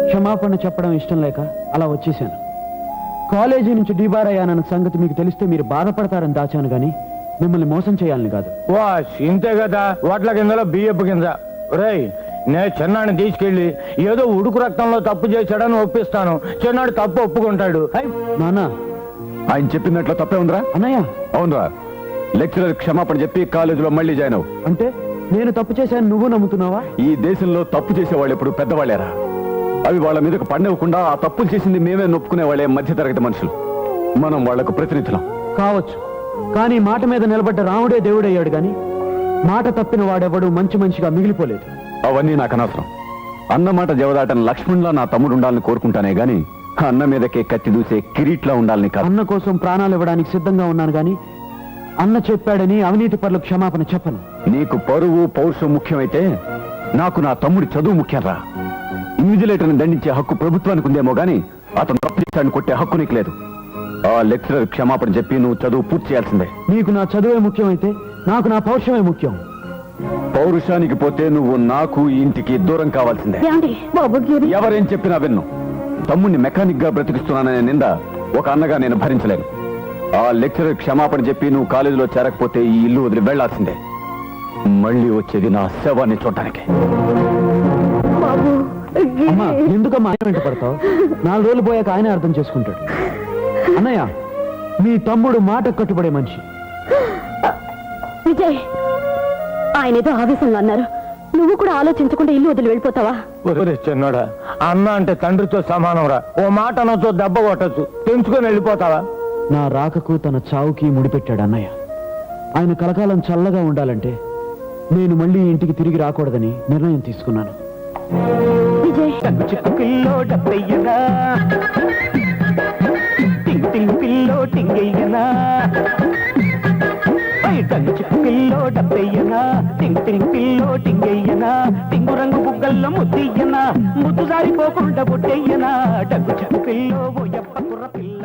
క్షమాపణ చెప్పడం ఇష్టం లేక అలా వచ్చేసాను. కాలేజీ నుంచి డీబార్ అయ్యానన్న సంగతి మీకు తెలిస్తే మీరు బాధపడతారని దాచాను గాని మిమ్మల్ని మోసం చేయాలని కాదు. వా ఇంతే కదా, వాట్ల కిందలో బియ్యపు కింద. రేయ్, నేను చిన్నాడిని తీసుకెళ్లి ఏదో ఉడుకు రక్తంలో తప్పు చేశాడని ఒప్పిస్తాను. చిన్నాడు తప్పు ఒప్పుకుంటాడు. నానా, ఆయన చెప్పినట్లు తప్పే ఉందిరా? అన్నయ్య, అవునరా. లెక్చరర్ క్షమాపణ చెప్పి కాలేజీలో మళ్ళీ జాయిన్ అవ్వు. అంటే నేను తప్పు చేశాను నువ్వు నమ్ముతున్నావా? ఈ దేశంలో తప్పు చేసేవాళ్ళు ఎప్పుడు పెద్దవాళ్ళేరా. అవి వాళ్ళ మీదకు పండవకుండా ఆ తప్పులు చేసింది మేమే నొప్పుకునే వాళ్ళే మధ్యతరగతి మనుషులు. మనం వాళ్లకు ప్రతినిధులం కావచ్చు. కానీ మాట మీద నిలబడ్డ రాముడే దేవుడయ్యాడు గాని మాట తప్పిన వాడెవడు మంచి మనిషిగా మిగిలిపోలేదు. అవన్నీ నాకు అనవసరం. అన్నమాట జవదాటని లక్ష్మణ్లా నా తమ్ముడు ఉండాలని కోరుకుంటానే గాని అన్న మీదకే కత్తి దూసే కిరీట్లా ఉండాలని కాదు. అన్న కోసం ప్రాణాలు ఇవ్వడానికి సిద్ధంగా ఉన్నాను గాని అన్న చెప్పాడని అవినీతి పరులు క్షమాపణ చెప్పను. నీకు పరువు పౌరుషం ముఖ్యమైతే నాకు నా తమ్ముడి చదువు ముఖ్యంరా. ఇన్విజిలేటర్ని దండించే హక్కు ప్రభుత్వానికి ఉందేమో గాని అతను తప్పు చేశాడని కొట్టే హక్కు నీకు లేదు. ఆ లెక్చరర్ క్షమాపణ చెప్పి నువ్వు చదువు పూర్తి చేయాల్సిందే. నీకు నా చదువే ముఖ్యమైతే నాకు నా పౌరుషమే ముఖ్యం. పౌరుషానికి పోతే నువ్వు నాకు ఇంటికి దూరం కావాల్సిందే. ఎవరేం చెప్పినా విన్ను. తమ్ముడిని మెకానిక్ గా బ్రతికిస్తున్నాననే నింద ఒక అన్నగా నేను భరించలేను. ఆ లెక్చరర్ క్షమాపణ చెప్పి నువ్వు కాలేజీలో చేరకపోతే ఈ ఇల్లు వదిలి వెళ్లాల్సిందే. మళ్ళీ వచ్చేది నా శవాన్ని చూడటానికి. అమ్మా, ఎందుకమ్మా ఆయన వెంట పడతావు? 4 రోజులు పోయాక ఆయన అర్థం చేసుకుంటాడు. అన్నయ్య, మీ తమ్ముడు మాట కట్టుబడే మనిషి. విజయ్, ఆయన ఏదో ఆవేశంగా అన్నారు. నువ్వు కూడా ఆలోచించకుండా ఇల్లు వదిలి వెళ్ళిపోతావా? చిన్నోడా, అన్న అంటే తండ్రితో సమానం రా. ఓ మాట అనొచ్చు, దెబ్బ కొట్టచ్చు, తెంచుకొని వెళ్ళిపోతావా? నా రాకకు తన చావుకి ముడిపెట్టాడు అన్నయ్య. ఆయన కలకాలం చల్లగా ఉండాలంటే నేను మళ్ళీ ఇంటికి తిరిగి రాకూడదని నిర్ణయం తీసుకున్నాను. విజయ్, పిల్లో డబ్బయ్యనా, టింగ్ టింగ్ పిల్లో టింగయ్యనా, పిల్లో డబ్బయ్యనా, టింగ్ టింగ్ పిల్లో టింగయ్యనా, టింగు రంగు బుగ్గల్లో ముద్దయ్యనా, ముద్దు జారిపోకుండా బుట్టయ్యనా, డగ్గు చెక్కు పిల్లో ఓ యప్ప కుర్ర పిల్ల.